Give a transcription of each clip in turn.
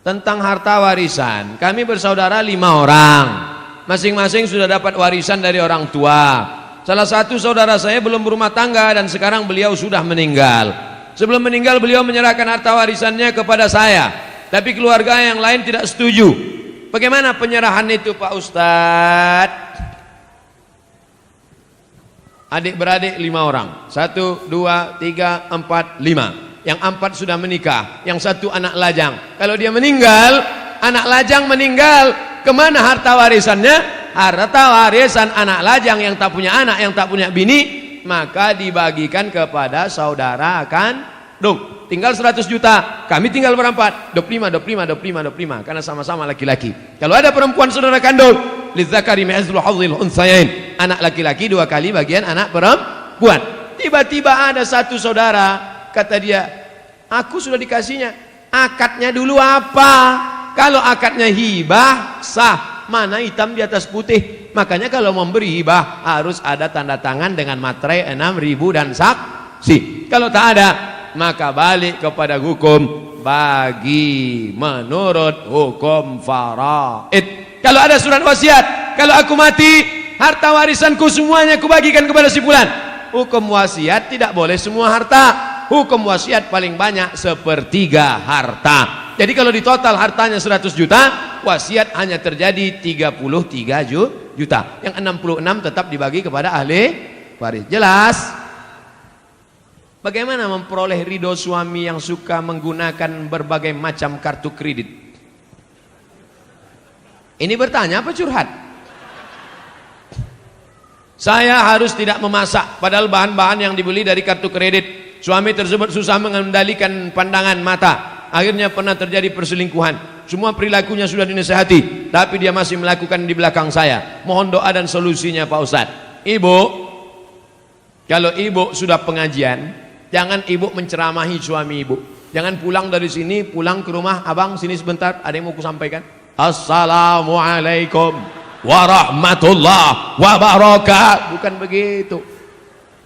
tentang harta warisan. Kami bersaudara 5 orang. Masing-masing sudah dapat warisan dari orang tua. Salah satu saudara saya belum berumah tangga dan sekarang beliau sudah meninggal. Sebelum meninggal beliau menyerahkan harta warisannya kepada saya. Tapi keluarga yang lain tidak setuju. Bagaimana penyerahan itu Pak Ustadz? Adik-beradik 5 orang. 1, 2, 3, 4, 5. Yang 4 sudah menikah. Yang 1 anak lajang. Kalau dia meninggal, anak lajang meninggal, kemana harta warisannya? Harta warisan anak lajang yang tak punya anak, yang tak punya bini, maka dibagikan kepada saudara kandung. Tinggal 100 juta, kami tinggal berempat, 25, 25, 25, 25, karena sama-sama laki-laki. Kalau ada perempuan saudara kandung, lidzakari mi'zlu hadzil untsayain, anak laki-laki 2 kali bagian anak perempuan. Tiba-tiba ada satu saudara, kata dia, aku sudah dikasihnya, akadnya dulu apa? Kalau akadnya hibah sah, mana hitam di atas putih. Makanya kalau memberi hibah harus ada tanda tangan dengan materai 6.000 dan saksi. Kalau tak ada, maka balik kepada hukum bagi menurut hukum faraid. Kalau ada surat wasiat, kalau aku mati, harta warisanku semuanya aku bagikan kepada si fulan. Hukum wasiat tidak boleh semua harta. Hukum wasiat paling banyak 1/3 harta. Jadi kalau di total hartanya 100 juta, wasiat hanya terjadi 33 juta. Yang 66 tetap dibagi kepada ahli waris. Jelas? Bagaimana memperoleh ridho suami yang suka menggunakan berbagai macam kartu kredit? Ini bertanya apa curhat? Saya harus tidak memasak, padahal bahan-bahan yang dibeli dari kartu kredit. Suami tersebut susah mengendalikan pandangan mata. Akhirnya pernah terjadi perselingkuhan. Semua perilakunya sudah dinasihati, tapi dia masih melakukan di belakang saya. Mohon doa dan solusinya Pak Ustadz. Ibu, kalau ibu sudah pengajian, jangan ibu menceramahi suami ibu. Jangan pulang dari sini, pulang ke rumah, abang sini sebentar, ada yang mau kusampaikan. Assalamualaikum warahmatullahi wabarakatuh. Bukan begitu.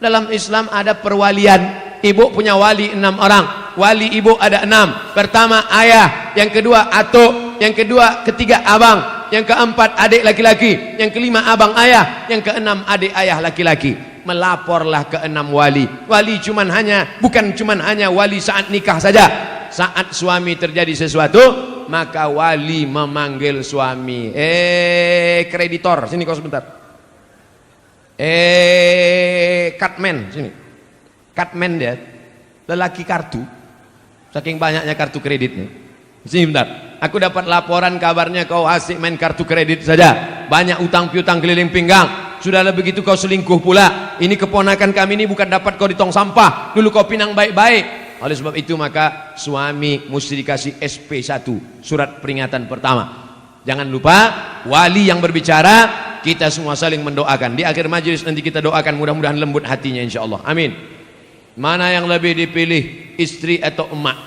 Dalam Islam ada perwalian. Ibu punya wali 6 orang. Wali ibu ada 6. Pertama ayah, yang kedua atuk, yang kedua ketiga abang, yang keempat adik laki-laki, yang kelima abang ayah, yang keenam adik ayah laki-laki. Melaporlah ke 6 wali. Wali bukan cuman hanya wali saat nikah saja. Saat suami terjadi sesuatu, maka wali memanggil suami. Kreditor, sini kau sebentar. Cutman, sini. Cutman dia, lelaki kartu. Saking banyaknya kartu kreditnya. Sini bentar. Aku dapat laporan kabarnya kau asik main kartu kredit saja. Banyak utang piutang keliling pinggang. Sudahlah begitu kau selingkuh pula. Ini keponakan kami ini bukan dapat kau di tong sampah. Dulu kau pinang baik-baik. Oleh sebab itu maka suami mesti dikasih SP1, surat peringatan pertama. Jangan lupa wali yang berbicara, kita semua saling mendoakan. Di akhir majelis nanti kita doakan mudah-mudahan lembut hatinya insyaallah. Amin. Mana yang lebih dipilih, istri atau emak?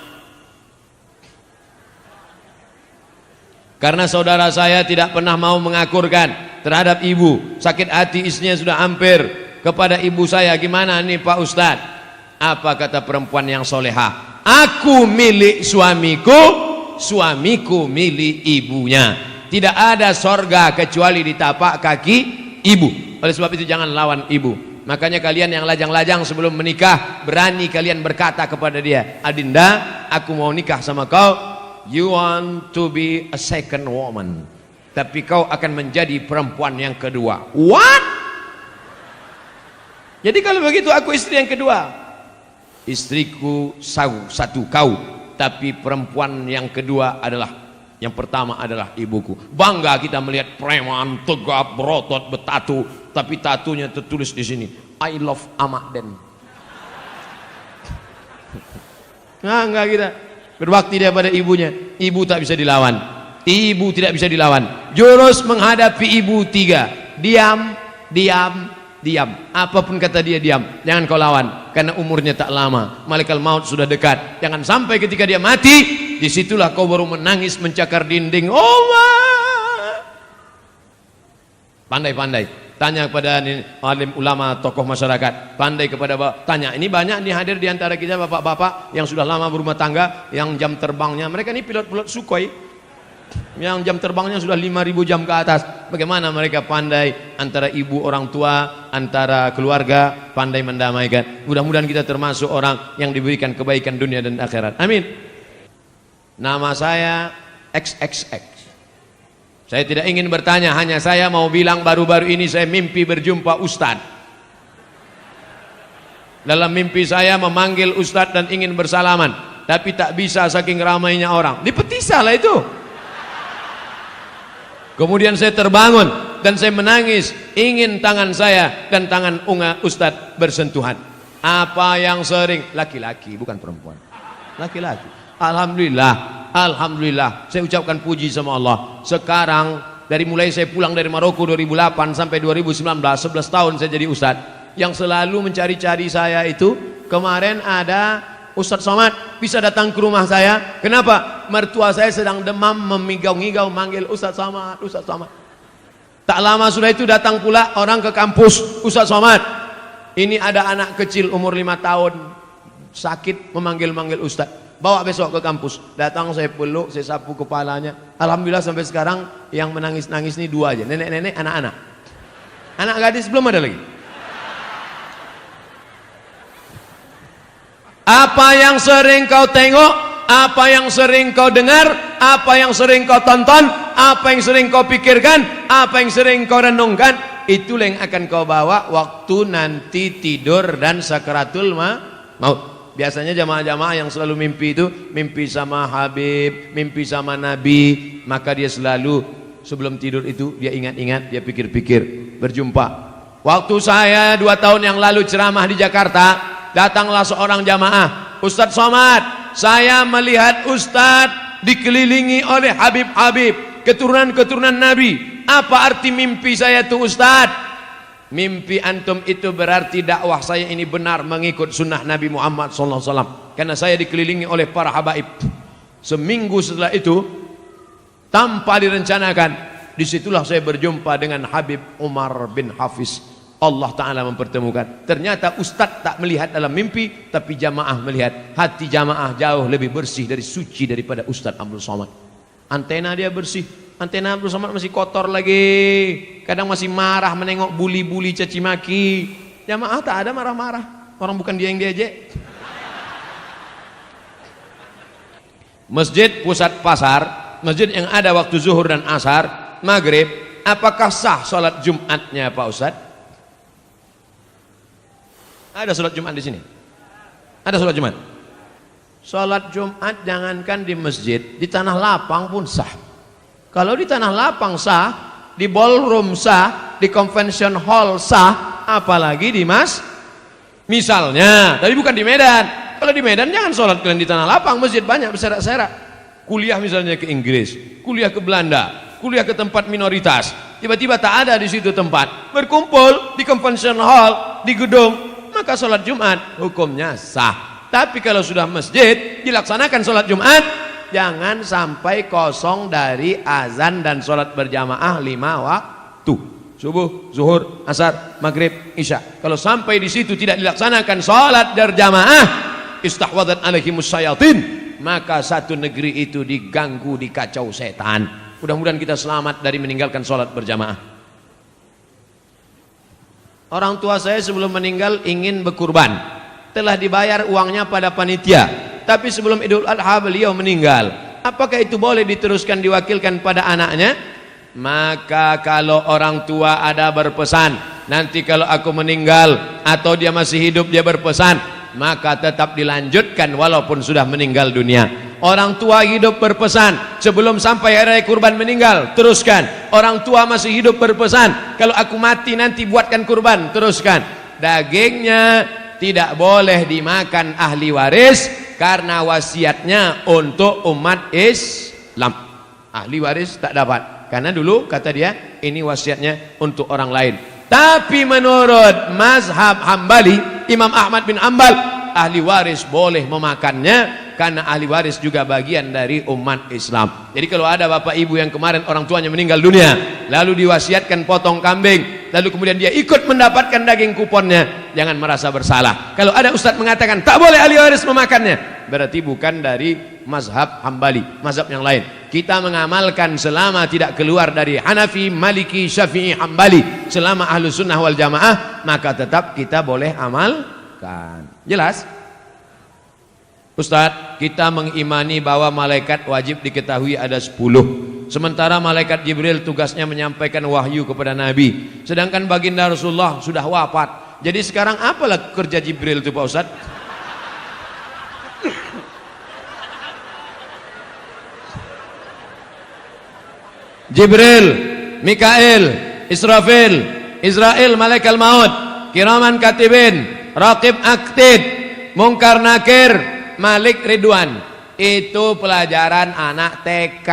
Karena saudara saya tidak pernah mau mengakurkan terhadap ibu. Sakit hati istrinya sudah hampir kepada ibu saya. Gimana nih Pak Ustadz? Apa kata perempuan yang solehah? Aku milik suamiku, suamiku milik ibunya. Tidak ada sorga kecuali di tapak kaki ibu. Oleh sebab itu jangan lawan ibu. Makanya kalian yang lajang-lajang sebelum menikah, berani kalian berkata kepada dia, Adinda, aku mau nikah sama kau. You want to be a second woman, tapi kau akan menjadi perempuan yang kedua. What? Jadi kalau begitu aku istri yang kedua. Istriku satu kau, tapi perempuan yang kedua adalah, yang pertama adalah ibuku. Bangga kita melihat preman tegap berotot bertatu, tapi tatunya tertulis di sini, I love Ahmad Den. Nah, enggak kita berbakti daripada ibunya. Ibu tak bisa dilawan. Ibu tidak bisa dilawan. Jurus menghadapi ibu 3. Diam, diam, diam. Apapun kata dia diam. Jangan kau lawan. Karena umurnya tak lama. Malaikat maut sudah dekat. Jangan sampai ketika dia mati, disitulah kau baru menangis mencakar dinding. Oh, pandai-pandai. tanya kepada alim ulama, tokoh masyarakat, pandai kepada tanya. Ini banyak nih hadir di antara kita bapak-bapak yang sudah lama berumah tangga, yang jam terbangnya, mereka ini pilot-pilot Sukhoi, yang jam terbangnya sudah 5.000 jam ke atas. Bagaimana mereka pandai antara ibu orang tua, antara keluarga, pandai mendamaikan. Mudah-mudahan kita termasuk orang yang diberikan kebaikan dunia dan akhirat. Amin. Nama saya XXX. Saya tidak ingin bertanya, hanya saya mau bilang baru-baru ini saya mimpi berjumpa Ustadz. Dalam mimpi saya memanggil Ustadz dan ingin bersalaman, tapi tak bisa saking ramainya orang. Dipetisah lah itu. Kemudian saya terbangun dan saya menangis, ingin tangan saya dan tangan Ustadz bersentuhan. Apa yang sering, laki-laki bukan perempuan, laki-laki. Alhamdulillah, alhamdulillah, saya ucapkan puji sama Allah. Sekarang dari mulai saya pulang dari Maroko 2008 sampai 2019, 11 tahun saya jadi ustadz. Yang selalu mencari-cari saya itu, kemarin ada Ustadz Somad bisa datang ke rumah saya. Kenapa? Mertua saya sedang demam, memigau-ngigau manggil Ustadz Somad, Ustadz Somad. Tak lama sudah itu datang pula orang ke kampus, Ustadz Somad, ini ada anak kecil umur 5 tahun sakit, memanggil-manggil Ustadz. Bawa besok ke kampus. Datang, saya peluk, saya sapu kepalanya. Alhamdulillah sampai sekarang yang menangis-nangis ini 2 aja, nenek-nenek, anak-anak. Anak gadis belum ada lagi. Apa yang sering kau tengok, apa yang sering kau dengar, apa yang sering kau tonton, apa yang sering kau pikirkan, apa yang sering kau renungkan, itulah yang akan kau bawa waktu nanti tidur dan sakaratul maut. Biasanya jamaah-jamaah yang selalu mimpi itu, mimpi sama Habib, mimpi sama Nabi, maka dia selalu sebelum tidur itu dia ingat-ingat, dia pikir-pikir, berjumpa. Waktu saya 2 tahun yang lalu ceramah di Jakarta, datanglah seorang jamaah, Ustadz Somad, saya melihat Ustadz dikelilingi oleh Habib-Habib, keturunan-keturunan Nabi. Apa arti mimpi saya itu Ustadz? Mimpi antum itu berarti dakwah saya ini benar mengikut sunnah Nabi Muhammad SAW. Karena saya dikelilingi oleh para habaib. Seminggu setelah itu, tanpa direncanakan, disitulah saya berjumpa dengan Habib Umar bin Hafiz. Allah Ta'ala mempertemukan. Ternyata Ustadz tak melihat dalam mimpi, tapi jamaah melihat. Hati jamaah jauh lebih bersih dari suci daripada Ustadz Abdul Somad. Antena dia bersih, antena Abdul Somad masih kotor lagi. Kadang masih marah menengok buli-buli caci maki. Jamaah tak ada marah-marah. Orang bukan dia yang diajak. Masjid pusat pasar, masjid yang ada waktu zuhur dan asar, maghrib, apakah sah sholat Jumatnya Pak Ustadz? Ada sholat Jumat di sini? Ada sholat Jumat? Sholat Jumat jangankan di masjid, di tanah lapang pun sah. Kalau di tanah lapang sah, di ballroom sah, di convention hall sah, apalagi di misalnya, tapi bukan di Medan. Kalau di Medan jangan sholat kalian di tanah lapang, masjid banyak berserak-serak. Kuliah misalnya ke Inggris, kuliah ke Belanda, kuliah ke tempat minoritas, tiba-tiba tak ada di situ tempat, berkumpul di convention hall, di gedung, maka sholat Jumat hukumnya sah. Tapi kalau sudah masjid dilaksanakan sholat Jumat, jangan sampai kosong dari azan dan sholat berjamaah 5 waktu, subuh, zuhur, asar, maghrib, isya. Kalau sampai di situ tidak dilaksanakan sholat berjamaah, istahwadat alaihimus syayatin, maka satu negeri itu diganggu, dikacau setan. Mudah-mudahan kita selamat dari meninggalkan sholat berjamaah. Orang tua saya sebelum meninggal ingin berkurban, telah dibayar uangnya pada panitia, tapi sebelum Idul Adha beliau meninggal. Apakah itu boleh diteruskan, diwakilkan pada anaknya? Maka kalau orang tua ada berpesan, nanti kalau aku meninggal atau dia masih hidup dia berpesan, maka tetap dilanjutkan walaupun sudah meninggal dunia. Orang tua hidup berpesan, sebelum sampai hari raya kurban meninggal, teruskan. Orang tua masih hidup berpesan, kalau aku mati nanti buatkan kurban, teruskan. Dagingnya tidak boleh dimakan ahli waris karena wasiatnya untuk umat Islam. Ahli waris tak dapat, karena dulu kata dia ini wasiatnya untuk orang lain. Tapi menurut mazhab Hambali, Imam Ahmad bin Hanbal, ahli waris boleh memakannya karena ahli waris juga bagian dari umat Islam. Jadi kalau ada bapak ibu yang kemarin orang tuanya meninggal dunia lalu diwasiatkan potong kambing, lalu kemudian dia ikut mendapatkan daging kuponnya, jangan merasa bersalah. Kalau ada ustadz mengatakan tak boleh ahli waris memakannya, berarti bukan dari mazhab Hambali, mazhab yang lain. Kita mengamalkan selama tidak keluar dari Hanafi, Maliki, Syafi'i, Hambali, selama ahlu sunnah wal jamaah, maka tetap kita boleh amalkan. Jelas? Ustadz, kita mengimani bahwa malaikat wajib diketahui ada 10. Sementara malaikat Jibril tugasnya menyampaikan wahyu kepada Nabi. Sedangkan baginda Rasulullah sudah wafat. Jadi sekarang apalah kerja Jibril itu Pak Ustadz? Jibril, Mikail, Israfil, Israel malaikat maut, kiraman katibin, raqib aktid, mungkar nakir, Malik Ridwan. Itu pelajaran anak TK.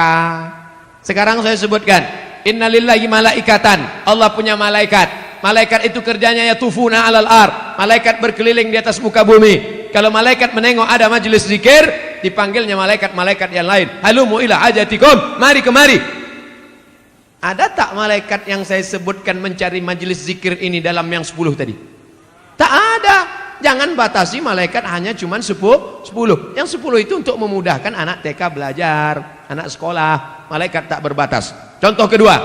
Sekarang saya sebutkan, innalillahi malaikatan, Allah punya malaikat. Malaikat itu kerjanya yatufuna alal ar, malaikat berkeliling di atas muka bumi. Kalau malaikat menengok ada majelis zikir, dipanggilnya malaikat-malaikat yang lain, halumu ila hajatikum, mari kemari. Ada tak malaikat yang saya sebutkan mencari majelis zikir ini dalam yang 10 tadi? Tak ada. Jangan batasi malaikat hanya cuma 10. Yang 10 itu untuk memudahkan anak TK belajar, anak sekolah. Malaikat tak berbatas. Contoh kedua,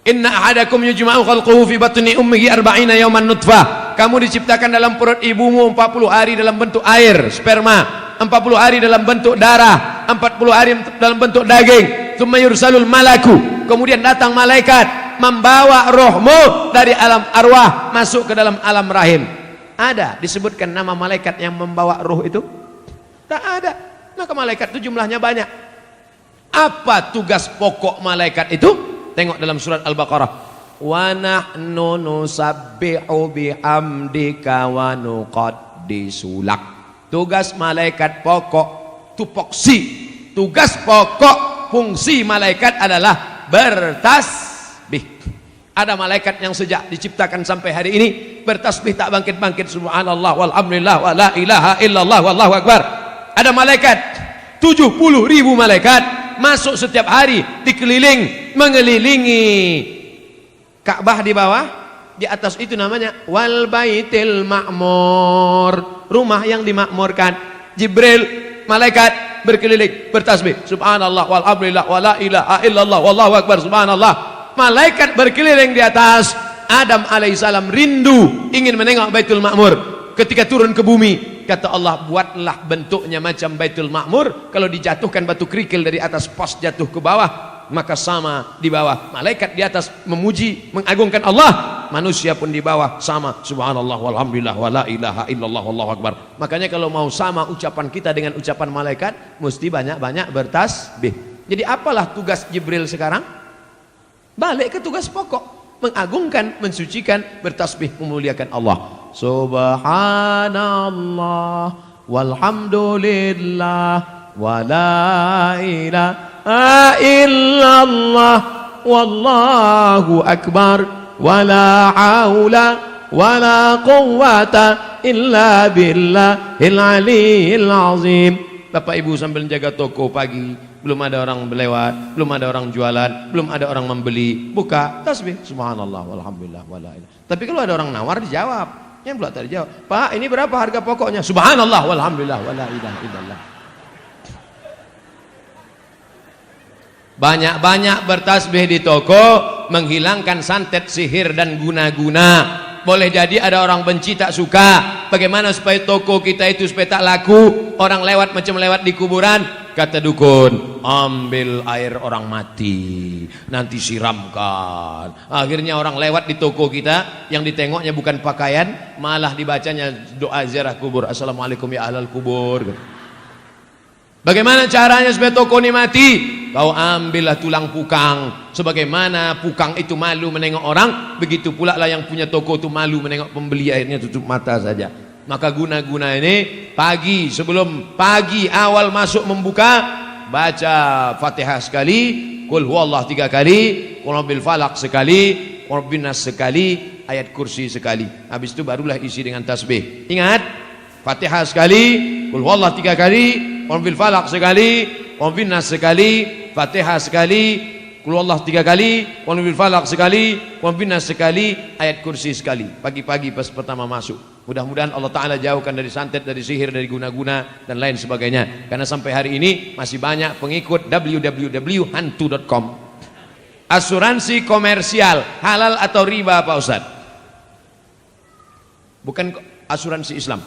inna ahadakum yujma'u khalquhu fi batni ummihi 40 yawman nutfah. Kamu diciptakan dalam perut ibumu 40 hari dalam bentuk air, sperma, 40 hari dalam bentuk darah, 40 hari dalam bentuk daging. Tsumma yursalul malaku. Kemudian datang malaikat membawa rohmu dari alam arwah masuk ke dalam alam rahim. Ada disebutkan nama malaikat yang membawa ruh itu? Tak ada. Maka malaikat itu jumlahnya banyak. Apa tugas pokok malaikat itu? Tengok dalam surat Al-Baqarah. Wa nahnu nusabbihu bihamdika wa nuqaddisu lak. Tugas malaikat pokok, tupoksi. Tugas pokok fungsi malaikat adalah bertasbih. Ada malaikat yang sejak diciptakan sampai hari ini bertasbih tak bangkit-bangkit, subhanallah walhamdulillah wa la ilaha illallah wallahu akbar. Ada malaikat 70.000 malaikat masuk setiap hari dikeliling mengelilingi Ka'bah di bawah, di atas itu namanya wal baitil ma'mur, rumah yang dimakmurkan. Jibril malaikat berkeliling bertasbih subhanallah walhamdulillah wa la ilaha illallah wallahu akbar subhanallah. Malaikat berkeliling di atas. Adam alaihissalam rindu ingin menengok Baitul Ma'mur. Ketika turun ke bumi, kata Allah, buatlah bentuknya macam Baitul Ma'mur. Kalau dijatuhkan batu kerikil dari atas pos jatuh ke bawah, maka sama di bawah. Malaikat di atas memuji, mengagungkan Allah, manusia pun di bawah sama, subhanallah walhamdulillah wa la ilaha illallah wallahu akbar. Makanya kalau mau sama ucapan kita dengan ucapan malaikat, mesti banyak-banyak bertasbih. Jadi apalah tugas Jibril sekarang? Balik ke tugas pokok, mengagungkan, mensucikan, bertasbih, memuliakan Allah. Subhanallah walhamdulillah wa la ilaha illallah wallahu akbar wa la haula wa la quwwata illa billahil aliyyil azim. Bapak Ibu sambil jaga toko pagi, belum ada orang lewat, belum ada orang jualan, belum ada orang membeli, buka tasbih subhanallah walhamdulillah wala ilaha. Tapi kalau ada orang nawar dijawab, yang pula tak dijawab, Pak ini berapa harga pokoknya? Subhanallah walhamdulillah wala ilaha illallah. Banyak-banyak bertasbih di toko menghilangkan santet, sihir dan guna-guna. Boleh jadi ada orang benci tak suka. Bagaimana supaya toko kita itu supaya tak laku? Orang lewat macam lewat di kuburan. Kata dukun, ambil air orang mati, nanti siramkan. Akhirnya orang lewat di toko kita, yang ditengoknya bukan pakaian, malah dibacanya doa ziarah kubur. Assalamualaikum ya ahlal kubur. Bagaimana caranya supaya toko ini mati? Kau ambillah tulang pukang. Sebagaimana pukang itu malu menengok orang, begitu pula lah yang punya toko itu malu menengok pembeli, akhirnya tutup mata saja. Maka guna-guna ini pagi, sebelum pagi awal masuk membuka, baca Fatihah sekali, Qul huwallah 3 kali, Qul rabbil falaq sekali, Qul rabbin nas sekali, ayat kursi sekali. Habis itu barulah isi dengan tasbih. Ingat, Fatihah sekali, Qul huwallah 3 kali, Qul rabbil falaq sekali, Qul rabbin nas sekali, Fatihah sekali, Qul huwallahu 3 kali, Qul bil falaq sekali, Qul bin nas sekali, ayat kursi sekali. Pagi-pagi pas pertama masuk. Mudah-mudahan Allah Ta'ala jauhkan dari santet, dari sihir, dari guna-guna dan lain sebagainya. Karena sampai hari ini masih banyak pengikut www.hantu.com. Asuransi komersial halal atau riba Pak Ustaz? Bukan asuransi Islam,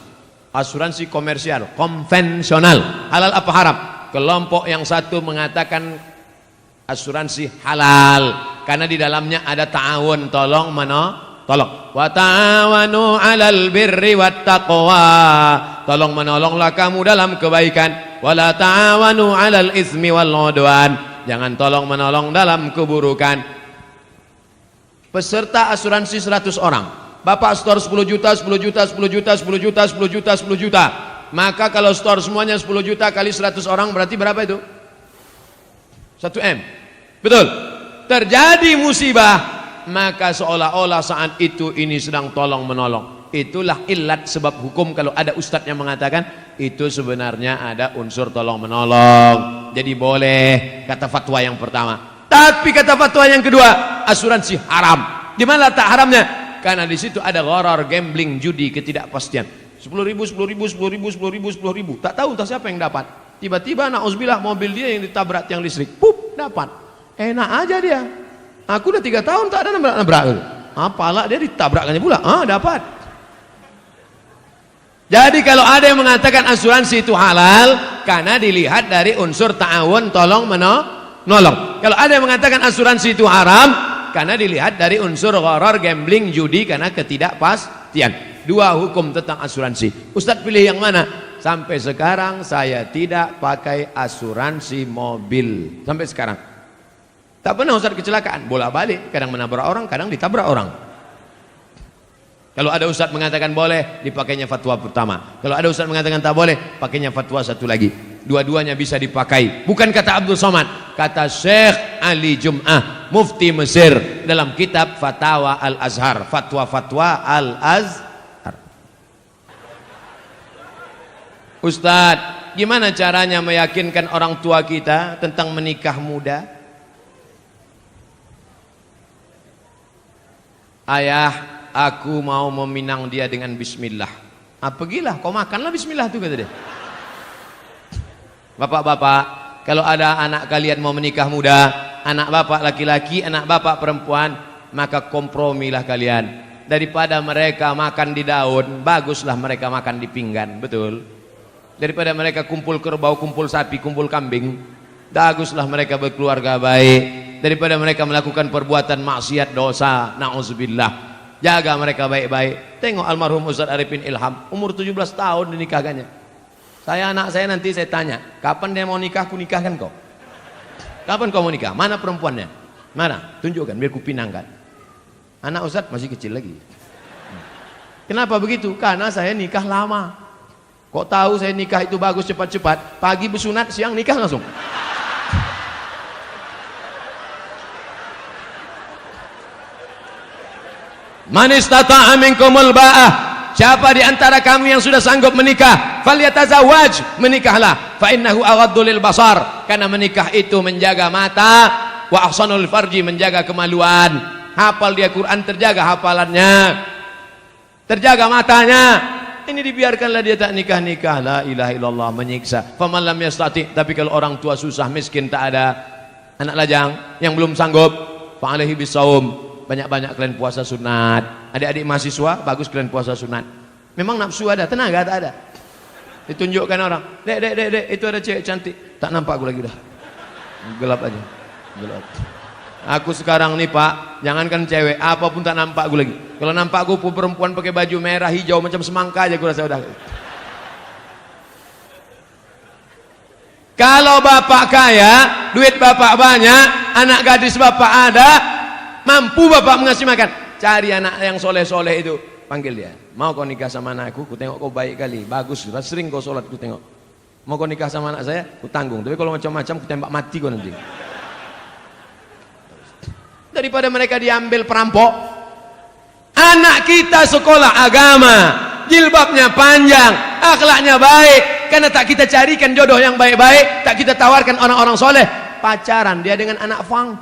asuransi komersial konvensional. Halal apa haram? Kelompok yang satu mengatakan asuransi halal karena di dalamnya ada ta'awun, tolong tolong. Wa ta'awanu 'alal birri wat taqwa. Tolong menolonglah kamu dalam kebaikan. Wa la ta'awanu 'alal itsmi wal 'udwan. Jangan tolong menolong dalam keburukan. Peserta asuransi 100 orang. Bapak store 10 juta, 10 juta, 10 juta, 10 juta, 10 juta, 10 juta. Maka kalau store semuanya 10 juta kali 100 orang berarti berapa itu? 1 M. Betul. Terjadi musibah, maka seolah-olah saat itu ini sedang tolong menolong. Itulah ilat sebab hukum kalau ada ustadz yang mengatakan itu sebenarnya ada unsur tolong menolong. Jadi boleh, kata fatwa yang pertama. Tapi kata fatwa yang kedua, asuransi haram. Di mana tak haramnya? Karena di situ ada gharar, gambling, judi, ketidakpastian. 10.000, 10.000, 10.000, 10.000, 10.000. Tak tahu entah siapa yang dapat. Tiba-tiba na'udzubillah mobil dia yang ditabrak tiang listrik. Pup, dapat. Enak aja dia. Aku udah 3 tahun tak ada nabrak-nabrak. Apalah dia ditabrakkannya pula. Dapat. Jadi kalau ada yang mengatakan asuransi itu halal karena dilihat dari unsur ta'awun, tolong menolong. Kalau ada yang mengatakan asuransi itu haram karena dilihat dari unsur gharar, gambling, judi karena ketidakpastian. 2 hukum tentang asuransi. Ustadz pilih yang mana? Sampai sekarang saya tidak pakai asuransi mobil. Sampai sekarang. Tak pernah Ustadz kecelakaan. Bolak-balik. Kadang menabrak orang, kadang ditabrak orang. Kalau ada Ustadz mengatakan boleh, dipakainya fatwa pertama. Kalau ada Ustadz mengatakan tak boleh, pakainya fatwa satu lagi. Dua-duanya bisa dipakai. Bukan kata Abdul Somad, kata Syekh Ali Jum'ah, mufti Mesir, dalam kitab Fatawa Al-Azhar. Fatwa-fatwa Al-Azhar. Ustadz, gimana caranya meyakinkan orang tua kita tentang menikah muda? Ayah, aku mau meminang dia dengan bismillah. Pergilah, kau makanlah bismillah tuh, kata dia. Bapak-bapak, kalau ada anak kalian mau menikah muda, anak bapak laki-laki, anak bapak perempuan, maka kompromilah kalian. Daripada mereka makan di daun, baguslah mereka makan di pinggan, betul? Daripada mereka kumpul kerbau, kumpul sapi, kumpul kambing, baguslah mereka berkeluarga baik. Daripada mereka melakukan perbuatan maksiat, dosa, na'udzubillah. Jaga mereka baik-baik. Tengok almarhum Ustaz Arifin Ilham, umur 17 tahun dinikahkannya. Anak saya nanti saya tanya, kapan dia mau nikah, ku nikahkan kau. Kapan kau mau nikah? Mana perempuannya? Mana? Tunjukkan biar ku pinangkan. Anak Ustaz masih kecil lagi. Kenapa begitu? Karena saya nikah lama. Kok tahu saya nikah itu bagus cepat-cepat? Pagi bersunat, siang nikah langsung. Man istata'a minkumul ba'ah, siapa di antara kamu yang sudah sanggup menikah, falyatazawwaj, menikahlah, fa innahu aghaddu lil basar, karena menikah itu menjaga mata, wa ahsanul farji, menjaga kemaluan. Hafal dia Quran, terjaga hafalannya, terjaga matanya. Ini dibiarkanlah dia tak nikah-nikah, la ilaha illallah, menyiksa. Faman lam yastati, tapi kalau orang tua susah, miskin, tak ada anak lajang yang belum sanggup, fa alaihi bisawm, banyak-banyak kalian puasa sunat. Adik-adik mahasiswa, bagus kalian puasa sunat. Memang nafsu ada, tenaga tak ada. Ditunjukkan orang, dek, itu ada cewek cantik. Tak nampak aku lagi dah. Gelap aja, gelap. Aku sekarang nih Pak, jangankan cewek, apapun tak nampak aku lagi. Kalau nampak aku perempuan pakai baju merah, hijau, macam semangka aja aku rasa udah. Kalau bapak kaya, duit bapak banyak, anak gadis bapak ada, mampu bapak mengasih makan, cari anak yang soleh-soleh itu, panggil dia. Mau kau nikah sama anakku? Ku tengok kau baik kali, bagus, sering kau sholat, ku tengok. Mau kau nikah sama anak saya? Ku tanggung. Tapi kalau macam-macam, ku tembak mati kau nanti. Daripada mereka diambil perampok. Anak kita sekolah agama, jilbabnya panjang, akhlaknya baik, karena tak kita carikan jodoh yang baik-baik, tak kita tawarkan orang-orang soleh, pacaran dia dengan anak fang.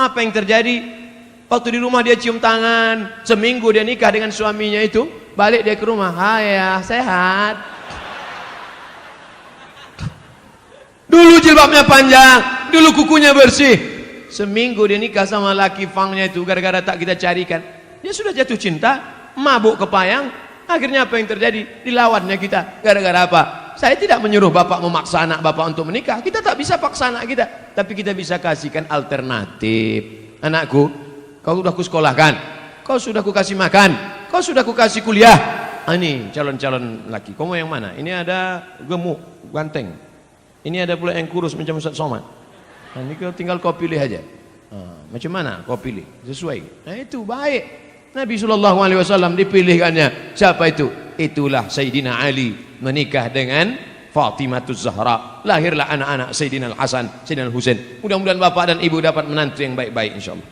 Apa yang terjadi? Waktu di rumah dia cium tangan. Seminggu dia nikah dengan suaminya itu, balik dia ke rumah, "Hai ya, sehat." Dulu jilbabnya panjang, dulu kukunya bersih. Seminggu dia nikah sama laki fangnya itu, gara-gara tak kita carikan, dia sudah jatuh cinta, mabuk kepayang. Akhirnya apa yang terjadi? Dilawannya kita. Gara-gara apa? Saya tidak menyuruh bapak memaksa anak bapak untuk menikah. Kita tak bisa paksa anak kita, tapi kita bisa kasihkan alternatif. Anakku, kau sudah kusekolahkan, kau sudah kukasih makan, kau sudah kukasih kuliah. Ini calon-calon laki. Kau mau yang mana? Ini ada gemuk, ganteng. Ini ada pula yang kurus macam Ustaz Somad. Nah, ini tinggal kau pilih aja. Macam mana kau pilih? Sesuai. Nah, itu baik. Nabi SAW dipilihkannya. Siapa itu? Itulah Sayyidina Ali menikah dengan Fatimatuz Zahra. Lahirlah anak-anak Sayyidina Al-Hasan, Sayyidina Al-Husain. Mudah-mudahan bapak dan ibu dapat menantu yang baik-baik insyaallah.